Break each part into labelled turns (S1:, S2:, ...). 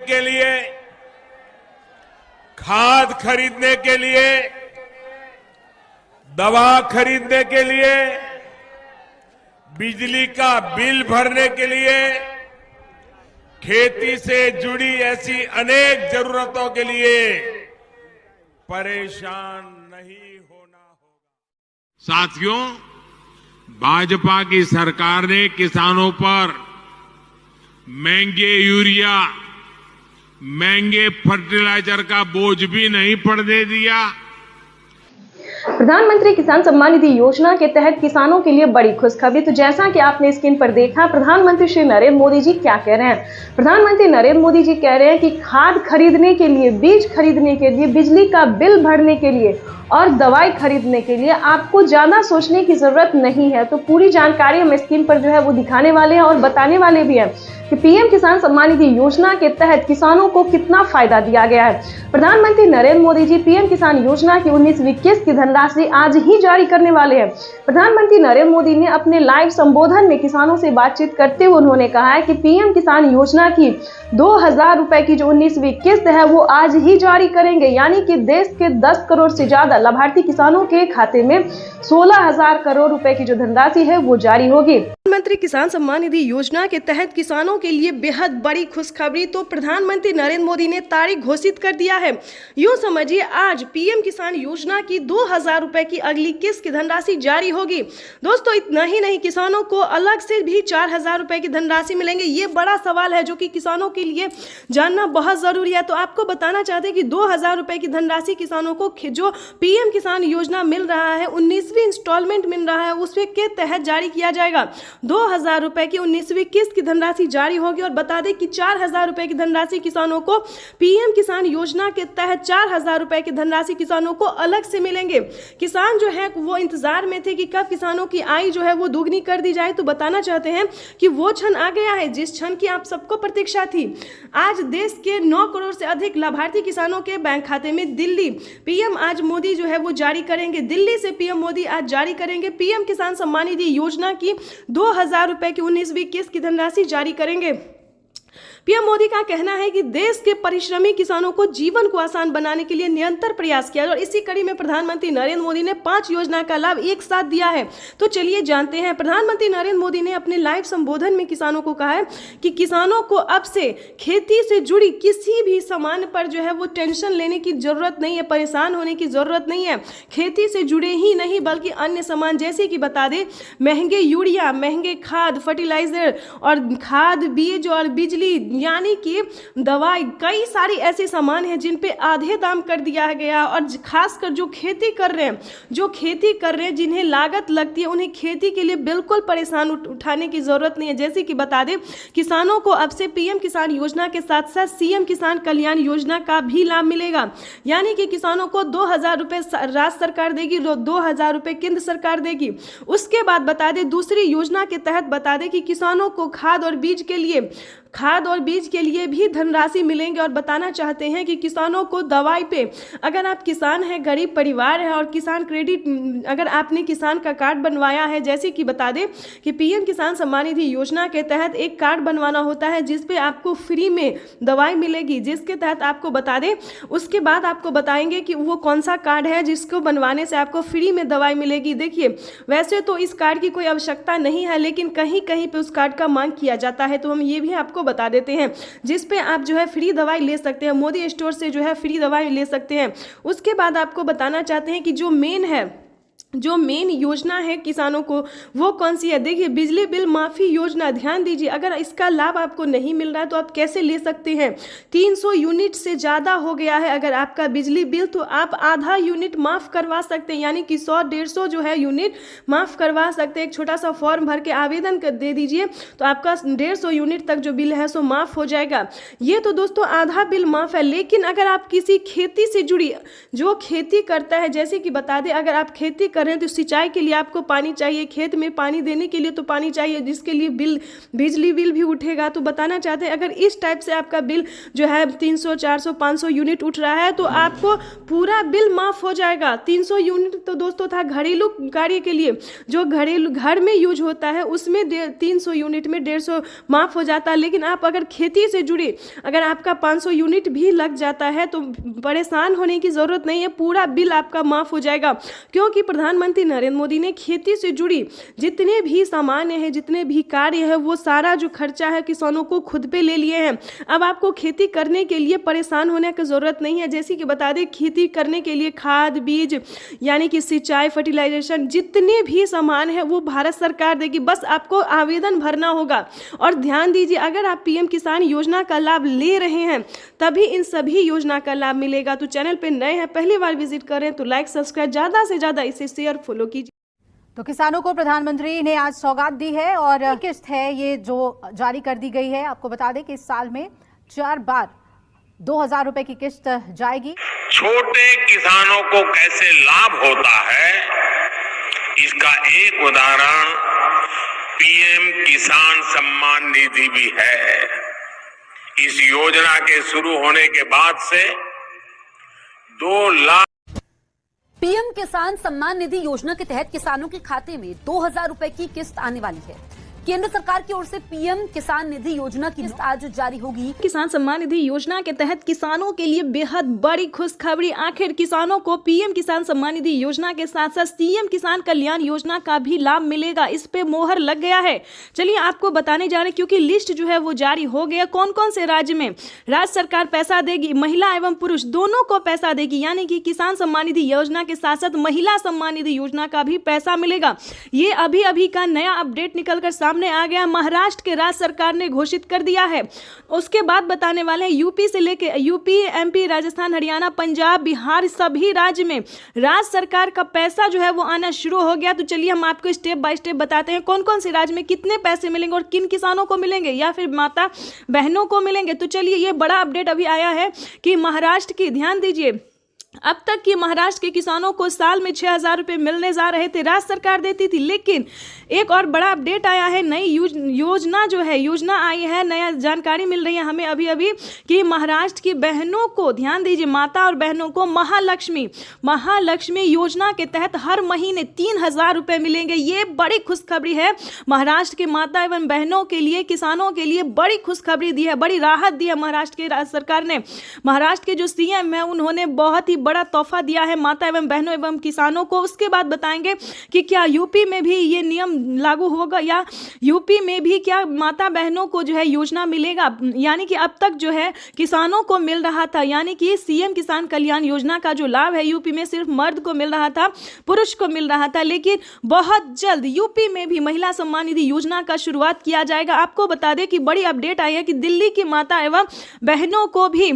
S1: के लिए, खाद खरीदने के लिए, दवा खरीदने के लिए, बिजली का बिल भरने के लिए, खेती से जुड़ी ऐसी अनेक जरूरतों के लिए परेशान नहीं होना होगा। साथियों, भाजपा की सरकार ने किसानों पर महंगे यूरिया, महंगे फर्टिलाइजर का बोझ भी नहीं पड़ने दिया।
S2: प्रधानमंत्री किसान सम्मान निधि योजना के तहत किसानों के लिए बड़ी खुशखबरी। तो जैसा कि आपने स्क्रीन पर देखा, प्रधानमंत्री श्री नरेंद्र मोदी जी क्या कह रहे हैं। प्रधानमंत्री नरेंद्र मोदी जी कह रहे हैं कि खाद खरीदने के लिए, बीज खरीदने के लिए, बिजली का बिल भरने के लिए और दवाई खरीदने के लिए आपको ज्यादा सोचने की जरूरत नहीं है। तो पूरी जानकारी हम स्क्रीन पर जो है वो दिखाने वाले हैं और बताने वाले भी हैं कि पीएम किसान सम्मान निधि योजना के तहत किसानों को कितना फायदा दिया गया है। प्रधानमंत्री नरेंद्र मोदी जी पीएम किसान योजना की 19वीं किस्त की धनराशि आज ही जारी करने वाले हैं। प्रधानमंत्री नरेंद्र मोदी ने अपने लाइव संबोधन में किसानों से बातचीत करते हुए उन्होंने कहा है कि पीएम किसान योजना की 2000 रुपए की जो 19वीं किस्त है वो आज ही जारी करेंगे, यानी कि देश के 10 करोड़ से ज्यादा लाभार्थी किसानों के खाते में 16,000 करोड़ रुपए की जो धनराशि है वो जारी होगी। प्रधानमंत्री किसान सम्मान निधि योजना के तहत किसानों के लिए बेहद बड़ी खुशखबरी। तो प्रधानमंत्री नरेंद्र मोदी ने तारीख घोषित कर दिया है। यूं समझिए, आज पीएम किसान योजना की 2000 रुपए की अगली किस्त की धनराशि जारी होगी। दोस्तों, इतना ही नहीं, किसानों को अलग से भी 4000 रुपए की धनराशि मिलेंगे। ये बड़ा सवाल है जो कि किसानों के लिए जानना बहुत जरूरी है। तो आपको बताना चाहते हैं कि 2000 रुपए की धनराशि किसानों को जो पीएम किसान योजना मिल रहा है, 19वीं इंस्टॉलमेंट मिल रहा है, उसके के तहत जारी किया जाएगा। 2000 रुपए की 19वीं किस्त की धनराशि जारी होगी। और बता दें कि 4000 रुपए की धनराशि किसानों को पीएम किसान योजना के तहत 4000 रुपए की धनराशि किसानों को अलग से मिलेंगे। किसान जो है वो इंतजार में थे कि कब किसानों की आय जो है वो दुगनी कर दी जाए। तो बताना चाहते हैं कि वो क्षण आ गया है जिस क्षण की आप सबको प्रतीक्षा थी। आज देश के 9 करोड़ से अधिक लाभार्थी किसानों के बैंक खाते में दिल्ली पीएम आज मोदी जो है वो जारी करेंगे। दिल्ली से पीएम मोदी आज जारी करेंगे पीएम किसान सम्मान निधि योजना की 2000 रुपए की 19वीं किस्त की धनराशि जारी करेंगे। पीएम मोदी का कहना है कि देश के परिश्रमी किसानों को जीवन को आसान बनाने के लिए निरंतर प्रयास किया और इसी कड़ी में प्रधानमंत्री नरेंद्र मोदी ने 5 योजना का लाभ एक साथ दिया है। तो चलिए जानते हैं। प्रधानमंत्री नरेंद्र मोदी ने अपने लाइव संबोधन में किसानों को कहा है कि किसानों को अब से खेती से जुड़ी किसी भी सामान पर जो है वो टेंशन लेने की जरूरत नहीं है, परेशान होने की जरूरत नहीं है। खेती से जुड़े ही नहीं बल्कि अन्य सामान जैसे कि बता दें महंगे यूरिया, महंगे खाद, फर्टिलाइजर और खाद, बीज और बिजली यानी कि दवाई, कई सारी ऐसे सामान हैं जिन पे आधे दाम कर दिया गया। और खासकर जो खेती कर रहे हैं, जिन्हें लागत लगती है, उन्हें खेती के लिए बिल्कुल परेशान उठाने की जरूरत नहीं है। जैसे कि बता दें किसानों को अब से पीएम किसान योजना के साथ साथ सीएम किसान कल्याण योजना का भी लाभ मिलेगा, यानी कि किसानों को 2000 रुपए राज्य सरकार देगी, 2000 रुपए केंद्र सरकार देगी। उसके बाद बता दें दूसरी योजना के तहत बता दें कि किसानों को खाद और बीज के लिए भी धनराशि मिलेंगे। और बताना चाहते हैं कि किसानों को दवाई पे, अगर आप किसान हैं, गरीब परिवार है और किसान क्रेडिट, अगर आपने किसान का कार्ड बनवाया है, जैसे कि बता दें कि पीएम किसान सम्मान निधि योजना के तहत एक कार्ड बनवाना होता है जिस पे आपको फ्री में दवाई मिलेगी, जिसके तहत आपको बता दें, उसके बाद आपको बताएंगे कि वो कौन सा कार्ड है जिसको बनवाने से आपको फ्री में दवाई मिलेगी। देखिए, वैसे तो इस कार्ड की कोई आवश्यकता नहीं है, लेकिन कहीं कहीं पे उस कार्ड का मांग किया जाता है। तो हम ये भी आपको बता देते हैं जिस पे आप जो है फ्री दवाई ले सकते हैं, मोदी स्टोर से जो है फ्री दवाई ले सकते हैं। उसके बाद आपको बताना चाहते हैं कि जो मेन योजना है किसानों को वो कौन सी है। देखिए, बिजली बिल माफ़ी योजना, ध्यान दीजिए, अगर इसका लाभ आपको नहीं मिल रहा है तो आप कैसे ले सकते हैं। 300 यूनिट से ज़्यादा हो गया है अगर आपका बिजली बिल, तो आप आधा यूनिट माफ़ करवा सकते हैं, यानी कि 100-150 जो है यूनिट माफ़ करवा सकते हैं। एक छोटा सा फॉर्म भर के आवेदन कर दे दीजिए तो आपका 150 यूनिट तक जो बिल है सो माफ़ हो जाएगा। ये तो दोस्तों आधा बिल माफ़ है। लेकिन अगर आप किसी खेती से जुड़ी, जो खेती करता है, जैसे कि बता दें अगर आप खेती कर कर रहे हैं तो सिंचाई के लिए आपको पानी चाहिए, खेत में पानी देने के लिए तो पानी चाहिए, जिसके लिए बिजली बिल भी उठेगा। तो बताना चाहते हैं अगर इस टाइप से आपका बिल जो है 300, 400, 500 यूनिट उठ रहा है तो आपको पूरा बिल माफ हो जाएगा। 300 यूनिट तो दोस्तों था घरेलू कार्य के लिए, जो घरेलू घर में यूज होता है उसमें 300 यूनिट में 150 माफ हो जाता है। लेकिन आप अगर खेती से जुड़ी अगर आपका 500 यूनिट भी लग जाता है तो परेशान होने की जरूरत नहीं है, पूरा बिल आपका माफ हो जाएगा। क्योंकि प्रधानमंत्री नरेंद्र मोदी ने खेती से जुड़ी जितने भी सामान्य है, जितने भी कार्य है, वो सारा जो खर्चा है किसानों को खुद पे ले लिए हैं। अब आपको खेती करने के लिए परेशान होने की जरूरत नहीं है। जैसे कि बता दें खेती करने के लिए खाद बीज यानी कि सिंचाई फर्टिलाइजेशन जितने भी सामान है वो भारत सरकार देगी, बस आपको आवेदन भरना होगा। और ध्यान दीजिए अगर आप पीएम किसान योजना का लाभ ले रहे हैं तभी इन सभी योजना का लाभ मिलेगा। तो चैनल पे नए हैं, पहली बार विजिट करें तो लाइक सब्सक्राइब ज्यादा से ज्यादा इसे शेयर फॉलो कीजिए।
S3: तो किसानों को प्रधानमंत्री ने आज सौगात दी है और किस्त है ये जो जारी कर दी गई है। आपको बता दें कि इस साल में 4 बार 2000 रुपए की किस्त जाएगी।
S1: छोटे किसानों को कैसे लाभ होता है इसका एक उदाहरण पीएम किसान सम्मान निधि भी है। इस योजना के शुरू होने के बाद से 2 लाख
S4: पीएम किसान सम्मान निधि योजना के तहत किसानों के खाते में 2000 रुपए की किस्त आने वाली है। केंद्र सरकार की ओर से पीएम किसान निधि योजना की किस्त आज जारी होगी।
S2: किसान सम्मान निधि योजना के तहत किसानों के लिए बेहद बड़ी खुशखबरी। आखिर किसानों को पीएम किसान सम्मान निधि योजना के साथ साथ सीएम किसान कल्याण योजना का भी लाभ मिलेगा, इस पे मोहर लग गया है। चलिए आपको बताने जा रहे हैं क्योंकि लिस्ट जो है वो जारी हो गया। कौन कौन से राज्य में राज्य सरकार पैसा देगी, महिला एवं पुरुष दोनों को पैसा देगी, यानी कि किसान सम्मान निधि योजना के साथ साथ महिला सम्मान निधि योजना का भी पैसा मिलेगा। ये अभी अभी का नया अपडेट निकलकर सामने आ गया। महाराष्ट्र के राज्य सरकार ने घोषित कर दिया है। उसके बाद बताने वाले हैं यूपी से लेके यूपी, एमपी, राजस्थान, हरियाणा, पंजाब, बिहार सभी राज्य में राज्य सरकार का पैसा जो है वो आना शुरू हो गया। तो चलिए हम आपको स्टेप बाय स्टेप बताते हैं कौन कौन से राज्य में कितने पैसे मिलेंगे और किन किसानों को मिलेंगे या फिर माता बहनों को मिलेंगे। तो चलिए ये बड़ा अपडेट अभी आया है कि महाराष्ट्र की, ध्यान दीजिए, अब तक की महाराष्ट्र के किसानों को साल में 6000 रुपए मिलने जा रहे थे, राज्य सरकार देती थी। लेकिन एक और बड़ा अपडेट आया है, नई योजना जो है, योजना आई है, नया जानकारी मिल रही है हमें अभी अभी कि महाराष्ट्र की बहनों को, ध्यान दीजिए, माता और बहनों को महालक्ष्मी योजना के तहत हर महीने 3000 रुपए मिलेंगे। ये बड़ी खुशखबरी है महाराष्ट्र के माता एवं बहनों के लिए, किसानों के लिए बड़ी खुशखबरी दी है, बड़ी राहत दी है महाराष्ट्र की राज्य सरकार ने। महाराष्ट्र के जो सीएम है उन्होंने बहुत ही बड़ा तोहफा दिया है माता एवं बहनों एवं किसानों को। उसके बाद बताएंगे कि क्या यूपी में भी ये नियम लागू होगा या यूपी में भी क्या माता बहनों को जो है योजना मिलेगा। यानी कि अब तक जो है किसानों को मिल रहा था, यानी कि सीएम किसान कल्याण योजना का जो लाभ है यूपी में सिर्फ मर्द को मिल रहा था, पुरुष को मिल रहा था। लेकिन बहुत जल्द यूपी में भी महिला सम्मान निधि योजना का शुरुआत किया जाएगा। आपको बता दें कि बड़ी अपडेट आई है कि दिल्ली की माता एवं बहनों को भी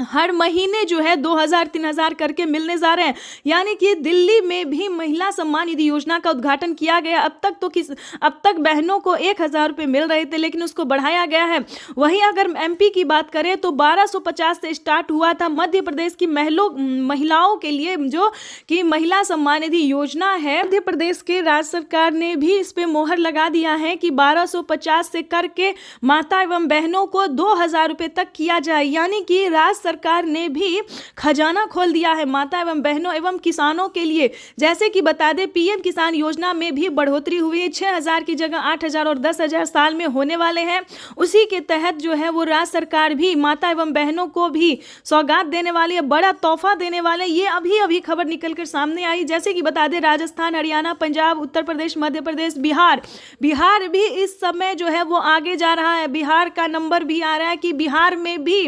S2: हर महीने जो है 2000-3000 करके मिलने जा रहे हैं। यानी कि दिल्ली में भी महिला सम्मान निधि योजना का उद्घाटन किया गया। अब तक बहनों को 1000 रुपये मिल रहे थे लेकिन उसको बढ़ाया गया है। वहीं अगर एमपी की बात करें तो 1250 से स्टार्ट हुआ था। मध्य प्रदेश की महिलाओं के लिए जो कि महिला सम्मान निधि योजना है, मध्य प्रदेश के राज्य सरकार ने भी इस पे मोहर लगा दिया है कि 1250 से करके माता एवं बहनों को 2000 रुपये तक किया जाए। यानी कि राज्य सरकार ने भी खजाना खोल दिया है माता एवं बहनों एवं किसानों के लिए। जैसे कि बता दें पीएम किसान योजना में भी बढ़ोतरी हुई है, 6000 की जगह 8000 और 10000 साल में होने वाले हैं। उसी के तहत जो है वो राज्य सरकार भी माता एवं बहनों को भी सौगात देने वाली है, बड़ा तोहफा देने वाले। ये अभी खबर निकल कर सामने आई। जैसे कि बता दें राजस्थान, हरियाणा, पंजाब, उत्तर प्रदेश, मध्य प्रदेश, बिहार भी इस समय जो है वो आगे जा रहा है। बिहार का नंबर भी आ रहा है कि बिहार में भी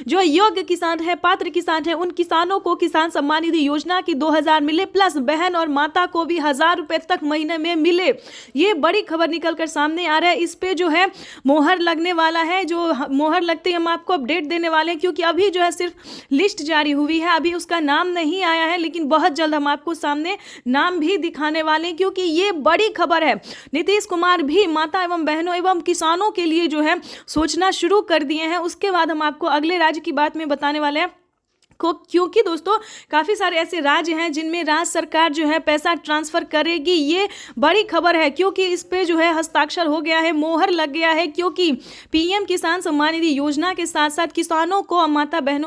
S2: जो योग्य किसान है, पात्र किसान है, उन किसानों को किसान सम्मान निधि योजना की 2000 मिले, प्लस बहन और माता को भी 1000 रुपए तक महीने में मिले। ये बड़ी खबर निकलकर सामने आ रहा है। इस पे जो है मोहर लगने वाला है। जो मोहर लगते ही हम आपको अपडेट देने वाले हैं, क्योंकि अभी जो है सिर्फ लिस्ट जारी हुई है, अभी उसका नाम नहीं आया है, लेकिन बहुत जल्द हम आपको सामने नाम भी दिखाने वाले हैं, क्योंकि ये बड़ी खबर है। नीतीश कुमार भी माता एवं बहनों एवं किसानों के लिए जो है सोचना शुरू कर दिए हैं। उसके बाद हम आपको अगले राज्य की बात में बताने वाले हैं।
S5: क्योंकि दोस्तों काफ़ी सारे ऐसे राज्य हैं जिनमें राज्य सरकार जो है पैसा ट्रांसफ़र करेगी। ये बड़ी खबर है क्योंकि इस पे जो है हस्ताक्षर हो गया है, मोहर लग गया है, क्योंकि पीएम किसान सम्मान निधि योजना के साथ साथ किसानों को, माता बहनों